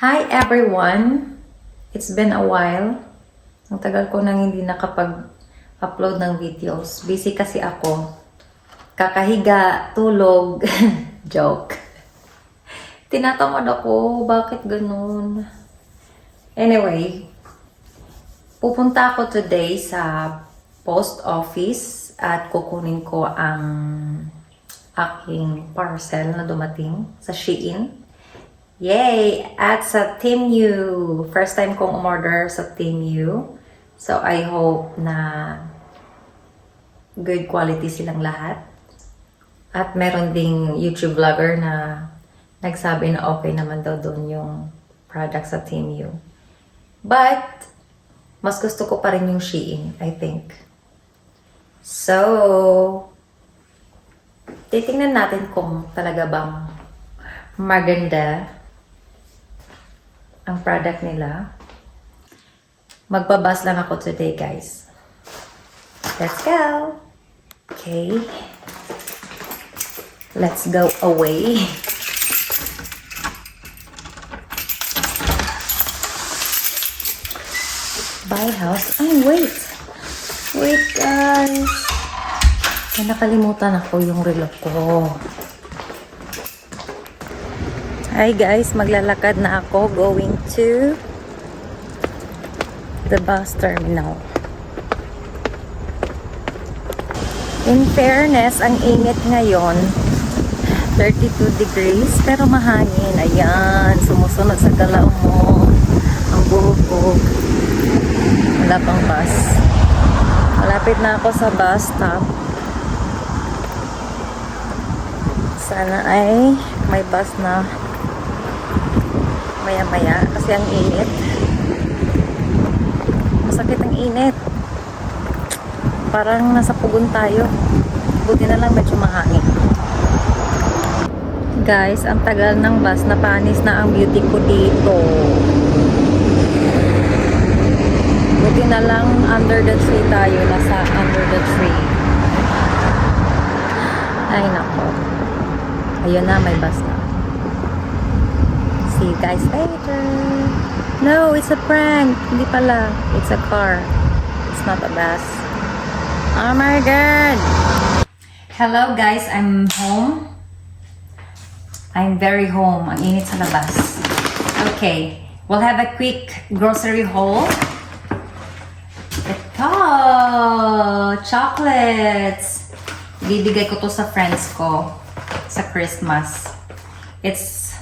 Hi everyone! It's been a while. Ang tagal ko nang hindi nakapag-upload ng videos. Busy kasi ako. Kakahiga, tulog. Joke. Tinatamad ako. Bakit ganun? Anyway, pupunta ako today sa post office at kukunin ko ang aking parcel na dumating sa Shein. Yay! At sa Temu. First time kong umorder sa Temu. So, I hope na good quality silang lahat. At meron ding YouTube vlogger na nagsabi na okay naman daw doon yung product sa Temu. But, mas gusto ko pa rin yung Shein, I think. So, titingnan natin kung talaga bang maganda ang product nila. Magbabas lang ako today, guys. Let's go! Okay. Let's go away. Buy house. Ay, wait! Wait, guys! Ay, nakalimutan ako yung relo ko. Hi guys, maglalakad na ako going to the bus terminal. In fairness, ang init ngayon, 32 degrees, pero mahangin. Ayan, sumusunod sa galaw mo. Ang buhok. Wala pang bus. Malapit na ako sa bus stop. Sana ay may bus na maya-maya kasi ang init. Masakit ang init. Parang nasa pugon tayo. Buti na lang medyo mahangin. Guys, ang tagal ng bus, napanis na ang beauty ko dito. Buti na lang under the tree tayo. Nasa under the tree. Ay nako. Ayun na, may bus na. See you guys later. No, it's a prank. Hindi pala. It's a car. It's not a bus. Oh my God. Hello guys, I'm home. I'm very home. Ang init sa labas. Okay. We'll have a quick grocery haul. Ito! Chocolates! Bibigay ko to sa friends ko sa Christmas. It's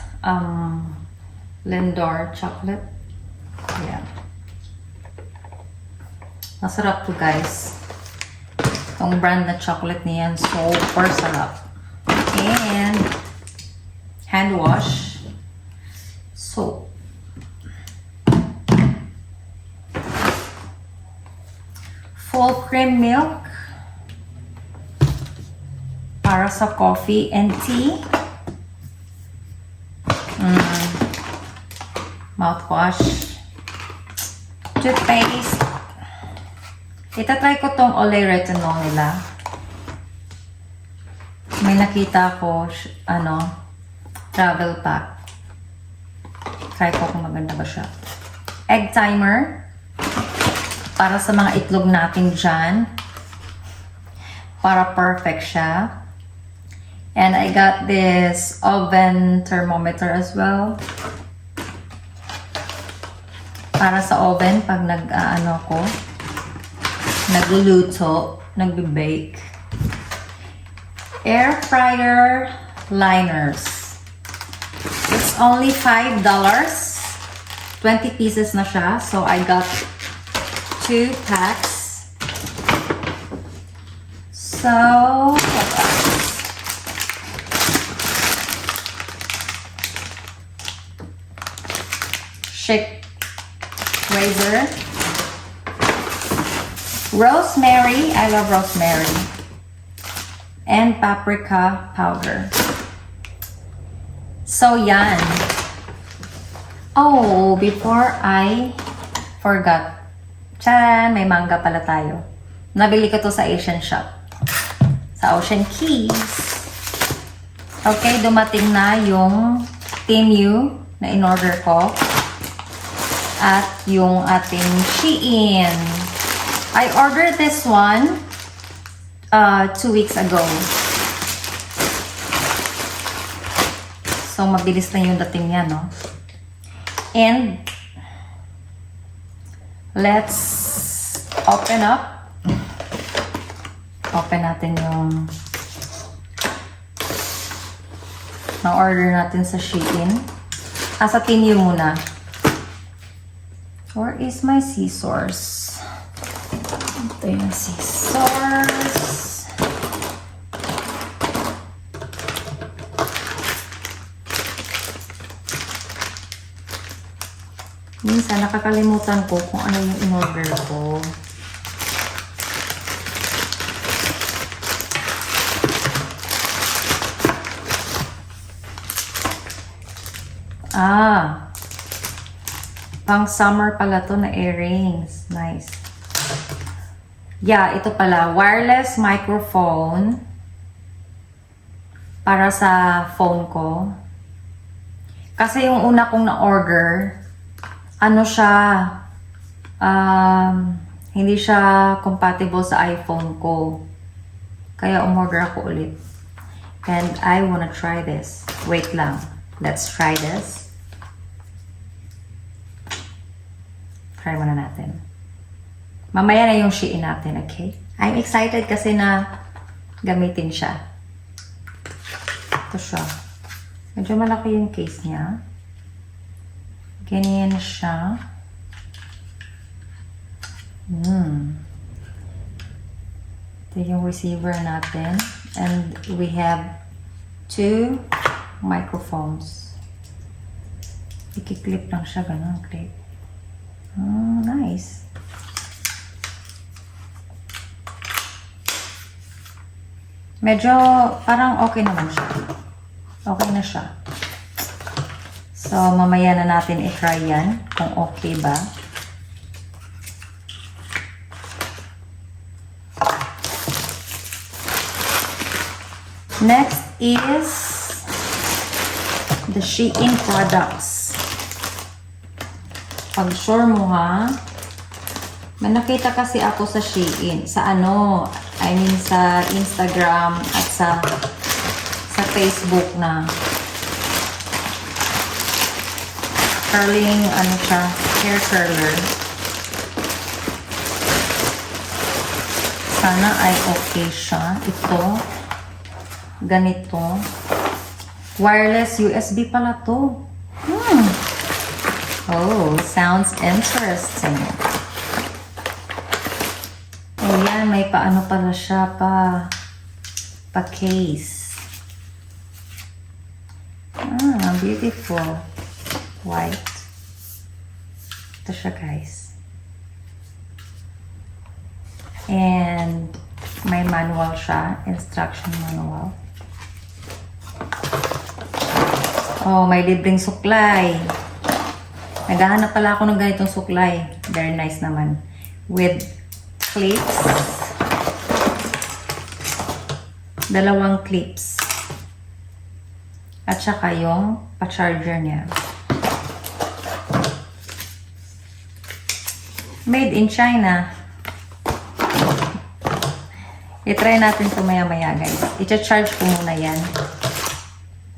Lindor chocolate. Yeah. Masarap to guys. Itong brand na chocolate niyan, super sarap. And hand wash. Soap. Full cream milk para sa coffee and tea. Mouthwash. Toothpaste. Itatry ko tong Olay Retinol nila. May nakita ko, travel pack. Try ko kung maganda ba siya. Egg timer. Para sa mga itlog natin dyan. Para perfect siya. And I got this oven thermometer as well. Para sa oven pag nagluluto, nagbe-bake. Air fryer liners. It's only $5. 20 pieces na siya. So I got 2 packs. So, what else? Shake razor. Rosemary. I love rosemary. And paprika powder. So, yan. Oh, before I forgot. Tcharan! May manga pala tayo. Nabili ko to sa Asian shop. Sa Ocean Keys. Okay, dumating na yung Temu na in-order ko. at yung ating Shein. I ordered this one 2 weeks ago. So, mabilis na yung dating niya, no? And, let's open up. Open natin yung na-order natin sa Shein. Sa Temu muna. Where is my scissors? Ito yung scissors. Minsan nakakalimutan ko kung ano yung in-order ko. Pang summer pala to na earrings. Nice. Yeah, ito pala. Wireless microphone. Para sa phone ko. Kasi yung una kong na-order, ano siya, hindi siya compatible sa iPhone ko. Kaya umorder ako ulit. And I wanna try this. Wait lang. Let's try this. Try muna natin. Mamaya na yung Shein natin, okay? I'm excited kasi na gamitin siya. Ito siya. Medyo malaki yung case niya. Ganyan siya. Ito yung receiver natin. And we have 2 microphones. Iki-clip lang siya, ganun, clip. Nice. Medyo parang okay naman siya. Okay na siya. So, mamaya na natin i-try yan kung okay ba. Next is the Shein products. Pag sure mo ha, may nakita kasi ako sa Shein, sa sa Instagram at sa Facebook na curling, hair curler. Sana ay okay siya. Ito, ganito. Wireless USB pala to. Oh, sounds interesting. Ayan, may paano pala siya pa case. Beautiful. White. Ito siya, guys. And may manual siya, instruction manual. Oh, may libreng suklay. Naghahanap pala ako ng ganitong suklay. Very nice naman. With clips. 2 clips. At saka yung pa-charger niya. Made in China. I-try natin ito maya-maya, guys. I-charge ko muna yan.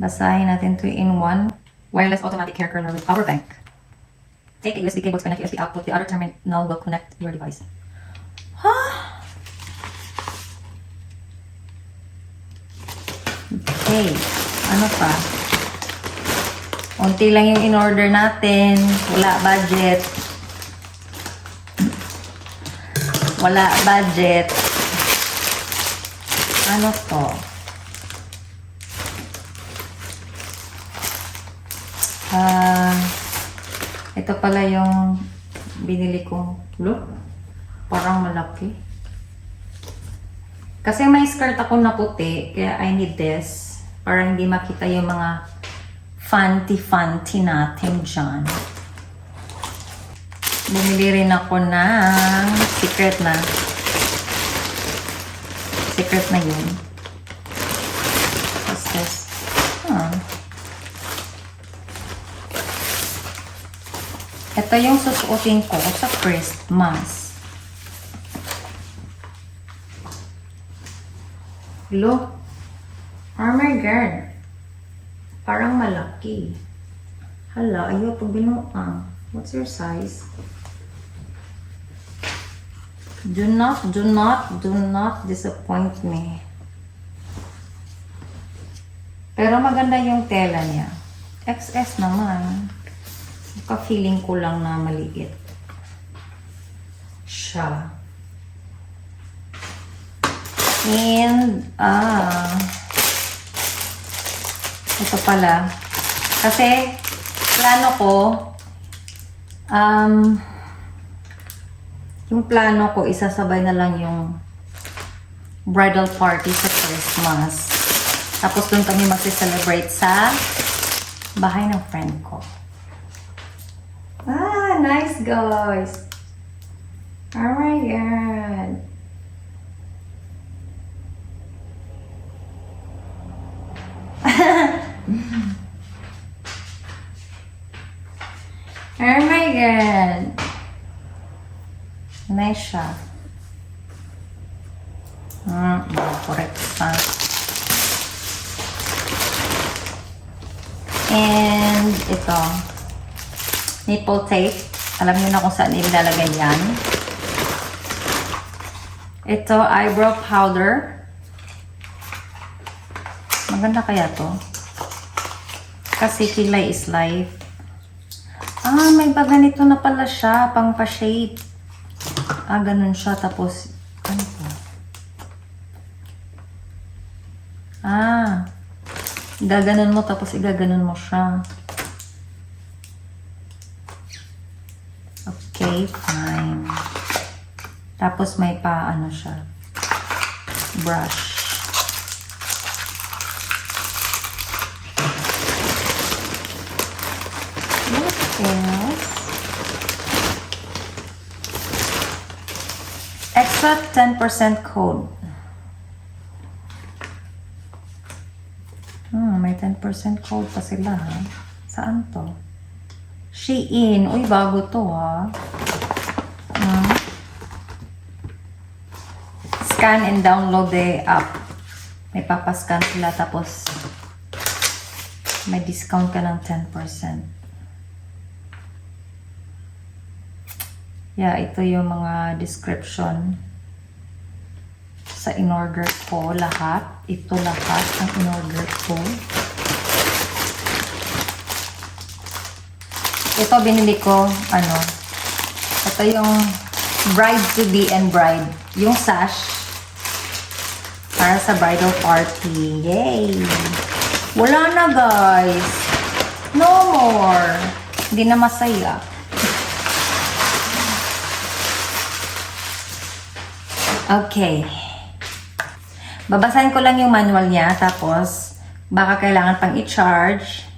Basahin natin 2-in-1. Wireless automatic hair curler with power bank. Take a USB cable to connect USB output. The other terminal will connect your device. Okay. Ano pa? Unti lang yung in-order natin. Wala budget. Wala budget. Ano to? Ito pala yung binili kong look. Parang malaki. Kasi may skirt ako na puti, kaya I need this. Para hindi makita yung mga fancy natin dyan. Bumili rin ako ng secret na yun. What's this? Ito yung susuotin ko sa Christmas. Look. Oh my God. Parang malaki. Hala, ayaw pag binuang. What's your size? Do not disappoint me. Pero maganda yung tela niya. XS naman. Feeling ko lang na maliit siya. And, ito pala. Kasi, plano ko, yung plano ko, isasabay na lang yung bridal party sa Christmas. Tapos doon kami magse-celebrate sa bahay ng friend ko. Nice guys. Oh my God. Oh my God. Nice siya. Correct pa. And ito. Nipple tape. Alam niyo na kung saan ilalagay yan. Ito, eyebrow powder. Maganda kaya to? Kasi kilay is life. May ba ganito na pala siya, pang pa-shape. Ganun siya, tapos, ano po? Gaganon mo, tapos igaganon mo siya. Okay, fine. Tapos may pa, ano siya, brush. What else? Extra 10% code. May 10% code pa sila, ha? Saan to? Shein. Uy, bago to, ha? Scan and download the app. May papascan sila, tapos may discount ka ng 10%. Yeah, ito yung mga description sa in-order ko. Lahat. Ito lahat ang in-order ko. Ito binili ko, ito yung bride-to-be and bride. Yung sash para sa bridal party. Yay! Wala na, guys. No more. Hindi na masaya. Okay. Babasahin ko lang yung manual niya, tapos baka kailangan pang i-charge.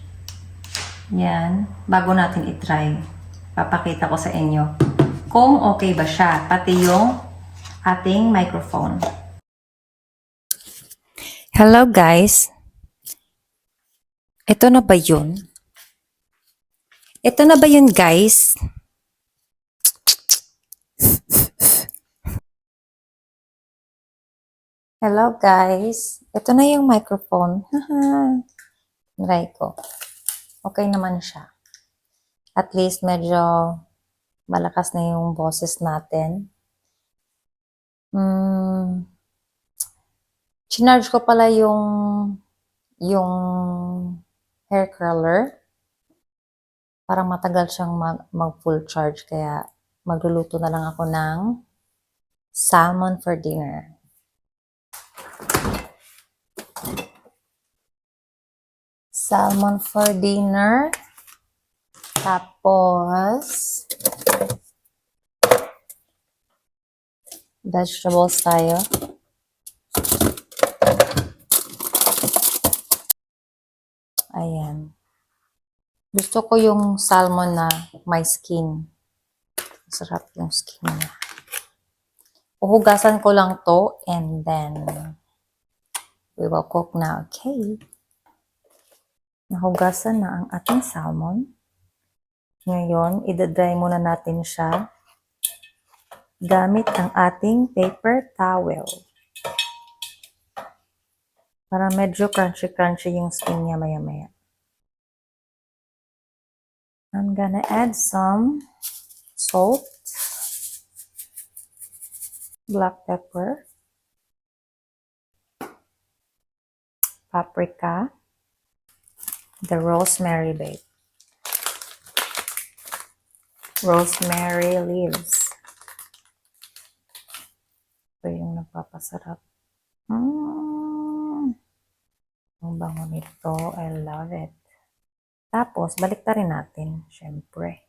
Yan. Bago natin i-try. Papakita ko sa inyo kung okay ba siya. Pati yung ating microphone. Hello guys. Ito na ba yun? Ito na ba yun, guys? Hello guys. Ito na yung microphone. Try ko. Okay naman siya. At least medyo malakas na yung boses natin. Chinarge ko pala yung hair curler. Parang matagal siyang mag full charge, kaya magluluto na lang ako ng salmon for dinner. Salmon for dinner. Tapos vegetables tayo. Ayan. Gusto ko yung salmon na may skin. Masarap yung skin niya. Uhugasan ko lang to and then we will cook na. Okay. Nahugasan na ang ating salmon. Ngayon, idadry muna natin siya gamit ang ating paper towel. Para medyo crunchy-crunchy yung skin niya maya-maya. I'm gonna add some salt, black pepper, paprika, the rosemary leaves. Ito yung nagpapasarap. Ang bango nito. I love it. Tapos, balik rin natin, syempre.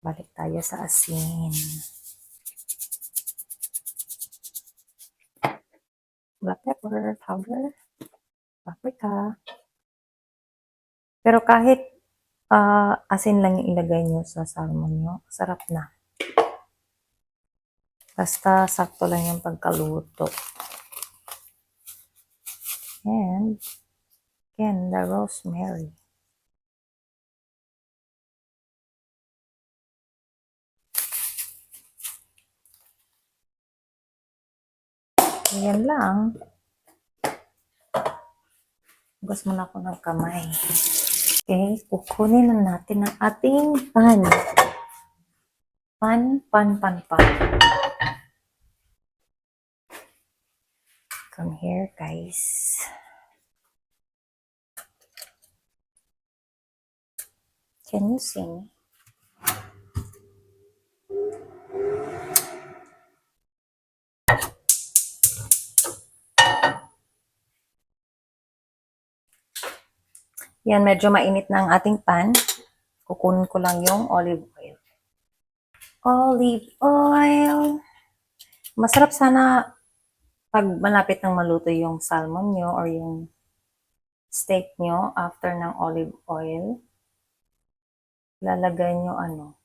Balik tayo sa asin. Black pepper powder, paprika. Pero kahit asin lang yung ilagay nyo sa salmon nyo, sarap na. Basta sakto lang yung pagkaluto. And, again, the rosemary. Ayan lang. Hugas muna ako ng kamay. Okay, kukunin na natin ang ating pan. Pan. Come here, guys. Can you see me? Yan, medyo mainit na ang ating pan. Kukunin ko lang yung olive oil. Olive oil. Masarap sana pag malapit ng maluto yung salmon nyo or yung steak nyo after ng olive oil. Lalagay nyo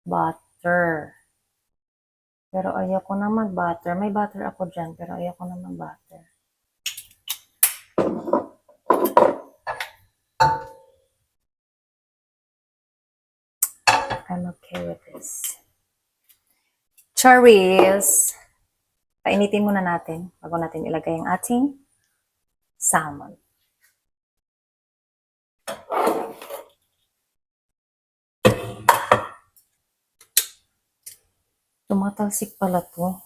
butter. Pero ayoko na mag-butter. May butter ako dyan, pero ayoko na mag-butter. I'm okay with this. Cherries. Painitin muna natin bago natin ilagay ang ating salmon. Tumatalsik pala to.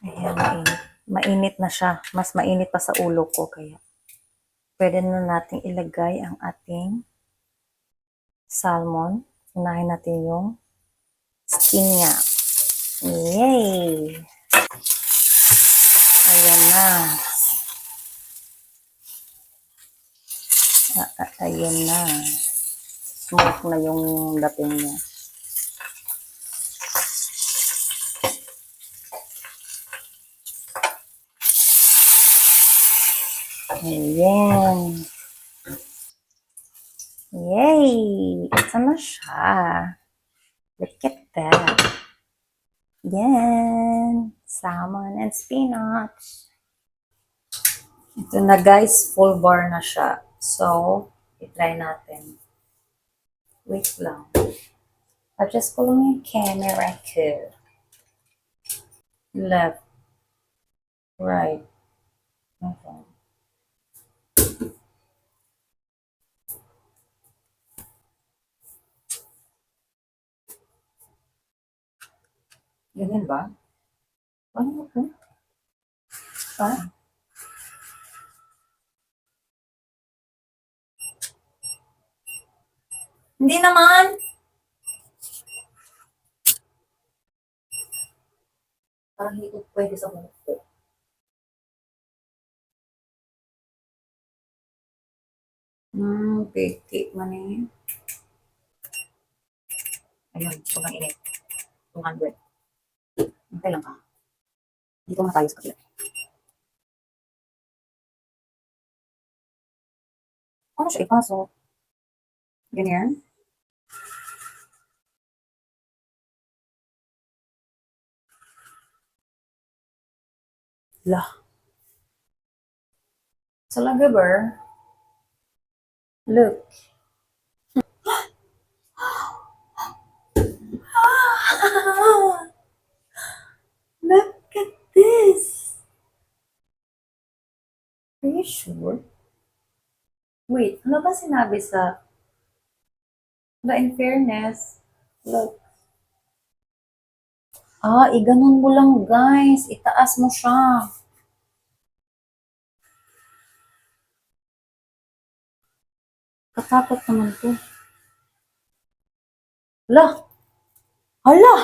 Ayan, mainit. Mainit na siya. Mas mainit pa sa ulo ko. Kaya pwede na natin ilagay ang ating salmon. Unahin natin yung skin niya. Yay! Ayan na. Ayan na. Smoke na yung dating niya. Ayan. Yay! Ito na siya. Look at that. Yan. Salmon and spinach. Ito na guys, full bar na siya. So, i-try natin. Wait lang. Adjust ko lang yung camera ko. Left. Right. Okay. Ganyan ba? Ano ko? Hindi naman! Parang hindi ko pwede sa mukha ko. Peke man eh. Ayun, sobrang init. 200. Okay lang ka. Dito na tayo sa kapila. Ano siya ipasok? Ganyan? Lah. Talaga ba? Look. Look at this. Are you sure? Wait, ano ba sinabi sa... in fairness, look. Iganon mo lang guys. Itaas mo siya. Katakot naman to. Hala! Hala!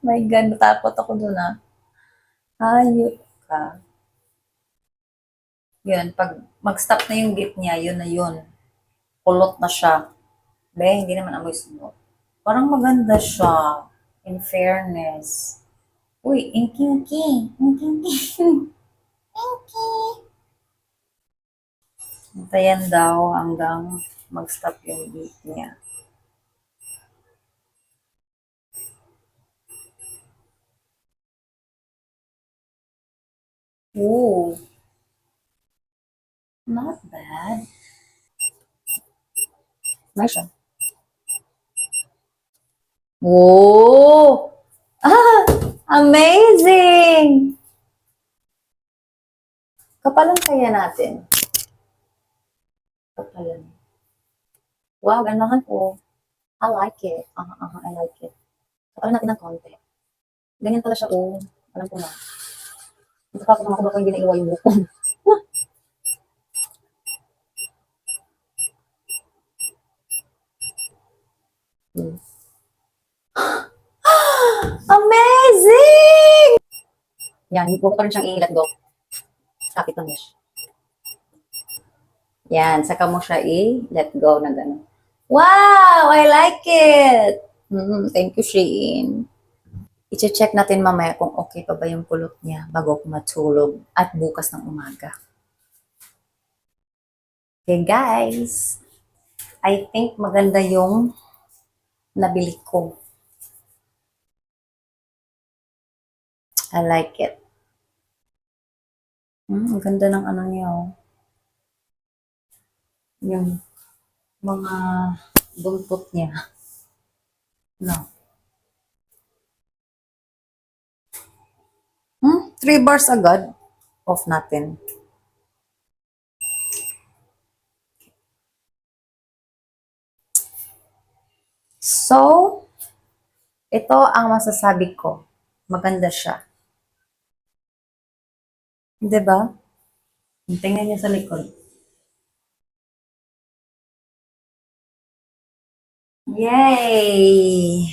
My God, natakot ako dun Hayop ka. Yun, pag mag-stop na yung gate niya, yun na yun. Kulot na siya. Hindi naman amoy sunod. Parang maganda siya. In fairness. Uy, inky-inky. Inky-inky. Inky. Antayan daw hanggang mag-stop yung gate niya. Ooh. Not bad. Nice siya. Whoa! Amazing! Kapalan kaya natin. Kapalan. Wow, ganahan ko. I like it. I like it. Kapalan natin ng konti. Ganyan pala siya, Alam ko na. Natakot naman ako baka hindi na iwa yung buko. Amazing! Yan, huwag pa rin siyang i-let go. Kapit lang mesh. Yan, saka mo siya i-let go na gano'n. Wow! I like it! Thank you, Shein. I-check natin mamaya kung okay pa ba yung kulot niya bago ako matulog at bukas ng umaga. Okay, guys. I think maganda yung nabili ko. I like it. Ang ganda ng ano niya, Yung mga buntot niya. No. 3 bars agad. Off natin. So, ito ang masasabi ko. Maganda siya. Diba? Tingnan niyo sa likod. Yay!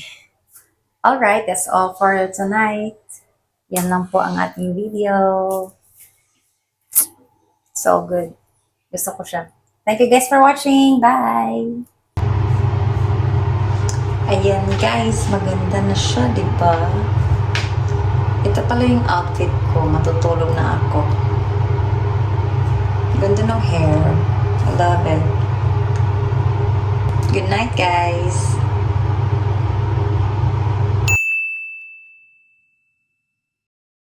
Alright, that's all for tonight. Yan lang po ang ating video. So good. Gusto ko siya. Thank you guys for watching. Bye! Ayan guys, maganda na siya, diba? Ito pala yung outfit ko. Matutulog na ako. Ganda ng hair. I love it. Good night, guys.